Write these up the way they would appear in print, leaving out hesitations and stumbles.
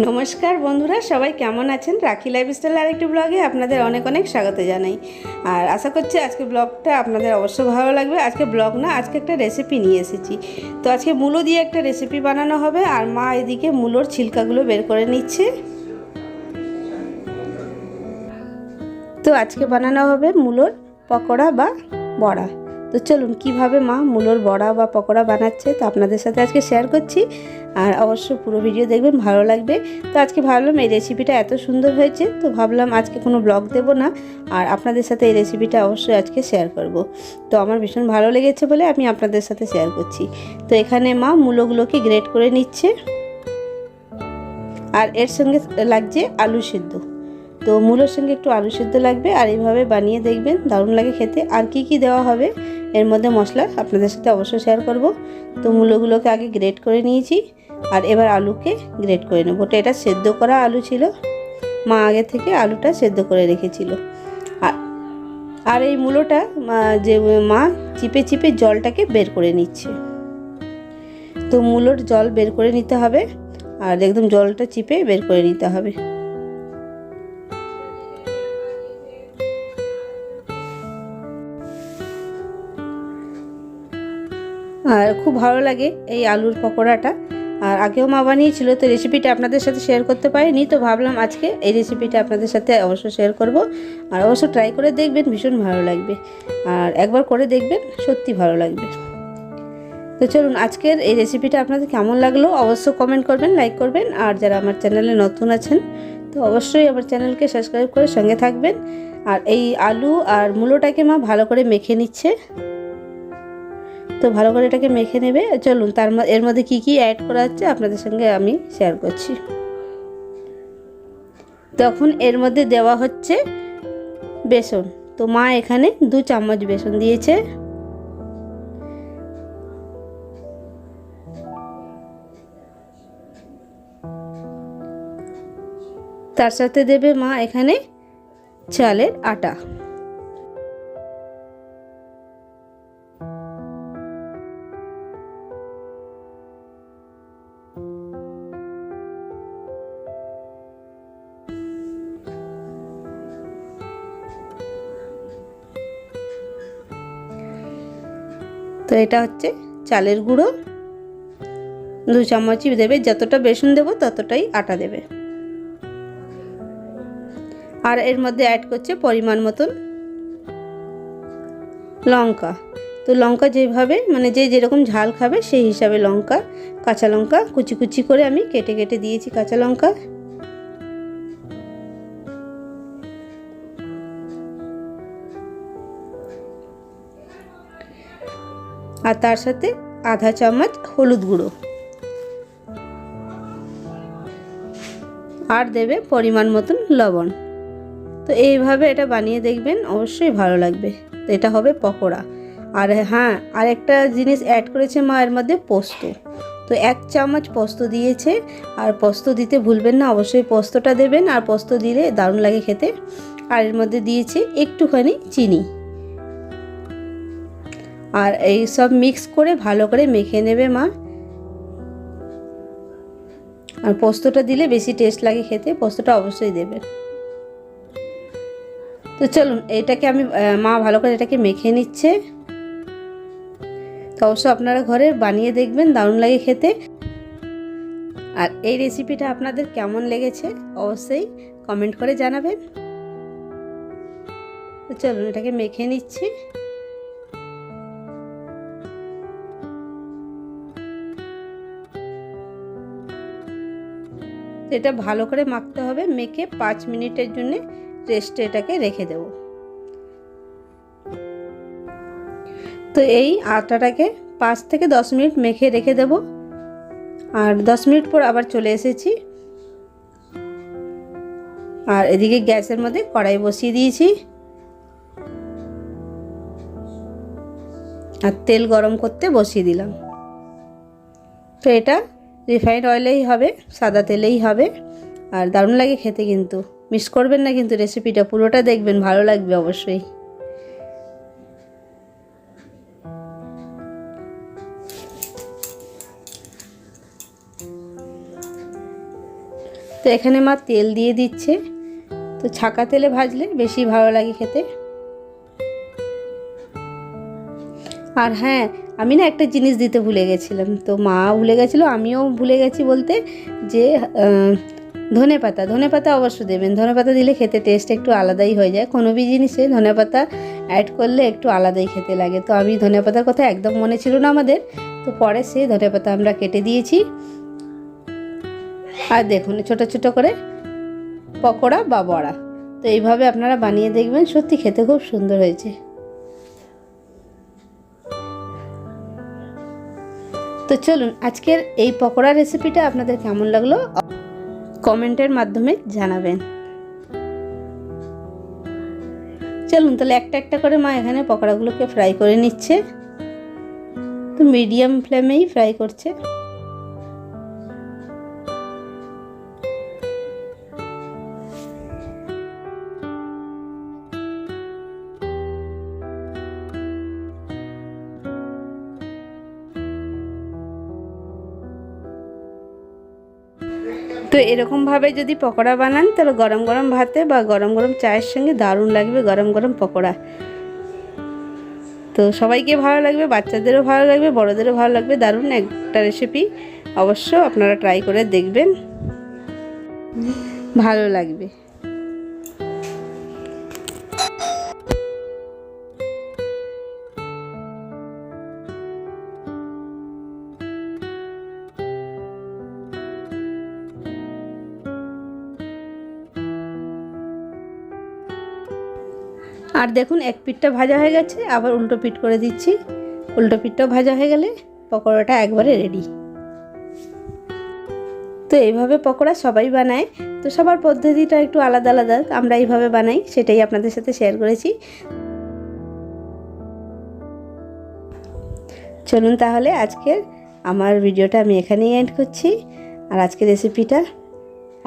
নমস্কার বন্ধুরা, সবাই কেমন আছেন? রাখি লাইফস্টাইল আরেকটি ব্লগে আপনাদের অনেক অনেক স্বাগত জানাই। আর আশা করছি আজকে ব্লগটা আপনাদের অবশ্যই ভালো লাগবে। আজকে ব্লগ না, আজকে একটা রেসিপি নিয়ে এসেছি। তো আজকে মূলো দিয়ে একটা রেসিপি বানানো হবে, আর মা এদিকে মূলোর ছিলকাগুলো বের করে নিচ্ছে। তো আজকে বানানো হবে মূলোর পকোড়া বা বড়া। তো চলুন কীভাবে মা মূলোর বড়া বা পকোড়া বানাচ্ছে তো আপনাদের সাথে আজকে শেয়ার করছি। আর অবশ্য পুরো ভিডিও দেখবেন, ভালো লাগবে। তো আজকে ভাবলাম এই রেসিপিটা এত সুন্দর হয়েছে, তো ভাবলাম আজকে কোনো ব্লগ দেব না, আর আপনাদের সাথে এই রেসিপিটা অবশ্যই আজকে শেয়ার করব। তো আমার ভীষণ ভালো লেগেছে বলে আমি আপনাদের সাথে শেয়ার করছি। তো এখানে মা মূলোগুলোকে গ্রেট করে নিচ্ছে, আর এর সঙ্গে লাগছে আলু সিদ্ধ। তো মূলোর সঙ্গে একটু আলু সিদ্ধ লাগবে, আর এইভাবে বানিয়ে দেখবেন, দারুণ লাগে খেতে। আর কি কি দেওয়া হবে এর মধ্যে মশলা আপনাদের সাথে অবশ্যই শেয়ার করব। তো মূলোগুলোকে আগে গ্রেট করে নিয়েছি, আর এবার আলুকে গ্রেট করে নেব। তো এটা সেদ্ধ করা আলু ছিল, মা আগে থেকে আলুটা সেদ্ধ করে রেখেছিল। আর এই মূলোটা যে মা চিপে চিপে জলটাকে বের করে নিচ্ছে। তো মূলোর জল বের করে নিতে হবে, আর একদম জলটা চিপে বের করে নিতে হবে। আর খুব ভালো লাগে এই আলুর পকোড়াটা। আর আগেও মা বানিয়েছিল, তো রেসিপিটা আপনাদের সাথে শেয়ার করতে পারিনি, তো ভাবলাম আজকে এই রেসিপিটা আপনাদের সাথে অবশ্যই শেয়ার করব। আর অবশ্য ট্রাই করে দেখবেন, ভীষণ ভালো লাগবে। আর একবার করে দেখবেন, সত্যি ভালো লাগবে। তো চলুন আজকের এই রেসিপিটা আপনাদের কেমন লাগলো অবশ্যই কমেন্ট করবেন, লাইক করবেন। আর যারা আমার চ্যানেলে নতুন আছেন তো অবশ্যই আমার চ্যানেলকে সাবস্ক্রাইব করে সঙ্গে থাকবেন। আর এই আলু আর মূলোটাকে মা ভালো করে মেখে নিচ্ছে। তো ভালো করে এটাকে মেখে নেবে। চলুন এর মধ্যে কি কি অ্যাড করা হচ্ছে আপনাদের সঙ্গে আমি শেয়ার করছি। তখন এর মধ্যে দেওয়া হচ্ছে বেসন। তো মা এখানে 2 চামচ বেসন দিয়েছে। তার সাথে দেবে মা এখানে চালের আটা। তো এটা হচ্ছে চালের গুঁড়ো, 2 চামচই দেবে। যতটা বেসন দেবো ততটাই আটা দেবে। আর এর মধ্যে অ্যাড করছে পরিমাণ মতন লঙ্কা। তো লঙ্কা যেভাবে মানে যে যেরকম ঝাল খাবে সেই হিসাবে লঙ্কা, কাঁচা লঙ্কা কুচি কুচি করে আমি কেটে কেটে দিয়েছি কাঁচা লঙ্কা। আর তার সাথে আধা চামচ হলুদ গুঁড়ো, আর দেবে পরিমাণ মতন লবণ। তো এইভাবে এটা বানিয়ে দেখবেন, অবশ্যই ভালো লাগবে। তো এটা হবে পকোড়া। আর হ্যাঁ, আর একটা জিনিস অ্যাড করেছে মা এর মধ্যে, পোস্ত। তো 1 চামচ পোস্ত দিয়েছে। আর পোস্ত দিতে ভুলবেন না, অবশ্যই পোস্তটা দেবেন। আর পোস্ত দিলে দারুণ লাগে খেতে। আর এর মধ্যে দিয়েছে একটুখানি চিনি। আর এই সব মিক্স করে ভালো করে মেখে নেবে মা। আর পোস্তটা দিলে বেশি টেস্ট লাগে খেতে, পোস্তটা অবশ্যই দেবেন। তো চলুন এটাকে আমি মা ভালো করে এটাকে মেখে নিচ্ছে। তো অবশ্যই আপনারা ঘরে বানিয়ে দেখবেন, দারুণ লাগে খেতে। আর এই রেসিপিটা আপনাদের কেমন লেগেছে অবশ্যই কমেন্ট করে জানাবেন। তো চলুন এটাকে মেখে নিচ্ছি। তো এটা ভালো করে মাখতে হবে, মেখে 5 মিনিটের জন্য রেস্টে এটাকে রেখে দেব। তো এই আটাটাকে 5 থেকে 10 মিনিট মেখে রেখে দেব। আর 10 মিনিট পর আবার চলে এসেছি। আর এদিকে গ্যাসের মধ্যে কড়াই বসিয়ে দিয়েছি, আর তেল গরম করতে বসিয়ে দিলাম। তো এটা রিফাইন্ড অয়েলেই হবে, সাদা তেলেই হবে। আর দারুণ লাগে খেতে, কিন্তু মিস করবেন না কিন্তু রেসিপিটা পুরোটা দেখবেন, ভালো লাগবে অবশ্যই। তো এখানে মা তেল দিয়ে দিচ্ছে, তো ছাকা তেলে ভাজলে বেশি ভালো লাগে খেতে। আর হ্যাঁ, আমি না একটা জিনিস দিতে ভুলে গেছিলাম, তো মা ভুলে গেছিলো, আমিও ভুলে গেছি বলতে, যে ধনেপাতা অবশ্য দেবেন। ধনেপাতা দিলে খেতে টেস্ট একটু আলাদাই হয়ে যায়, কোনো বি জিনিসে ধনেপাতা অ্যাড করলে একটু আলাদাই খেতে লাগে। তো আমি ধনেপাতার কথা একদম মনে ছিল না আমাদের, তো পরে সেই ধনেপাতা আমরা কেটে দিয়েছি। আর দেখুন ছোট ছোট করে পকোড়া বা বড়া, তো এইভাবে আপনারা বানিয়ে দেখবেন, সত্যি খেতে খুব সুন্দর হয়েছে। তো চলুন আজকের এই পকোড়া রেসিপিটা আপনাদের কেমন লাগলো কমেন্টের মাধ্যমে জানাবেন। চলুন তাহলে একটা একটা করে মা এখানে পকোড়াগুলোকে ফ্রাই করে নিচ্ছে, তো মিডিয়াম ফ্লেমেই ফ্রাই করছে। তো এরকমভাবে যদি পকোড়া বানান তাহলে গরম গরম ভাতে বা গরম গরম চায়ের সঙ্গে দারুণ লাগবে গরম গরম পকোড়া। তো সবাইকে ভালো লাগবে, বাচ্চাদেরও ভালো লাগবে, বড়দেরও ভালো লাগবে। দারুণ একটা রেসিপি, অবশ্য আপনারা ট্রাই করে দেখবেন, ভালো লাগবে। আর দেখুন এক পিঠটা ভাজা হয়ে গেছে, আবার উল্টো পিঠ করে দিচ্ছি। উল্টো পিঠটাও ভাজা হয়ে গেলে পকোড়াটা একবারে রেডি। তো এইভাবে পকোড়া সবাই বানায়, তো সবার পদ্ধতিটা একটু আলাদা আলাদা, আমরা এইভাবে বানাই, সেটাই আপনাদের সাথে শেয়ার করেছি। চলুন তাহলে আজকের আমার ভিডিওটা আমি এখানেই এন্ড করছি। আর আজকের রেসিপিটা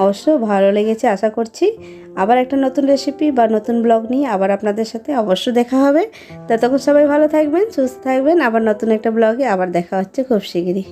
অবশ্য ভালো লেগেছে আশা করছি। আবার একটা নতুন রেসিপি বা নতুন ব্লগ নিয়ে আবার আপনাদের সাথে অবশ্য দেখা হবে। ততক্ষণ সবাই ভালো থাকবেন, সুস্থ থাকবেন। আবার নতুন একটা ব্লগে আবার দেখা হচ্ছে খুব শিগগিরই।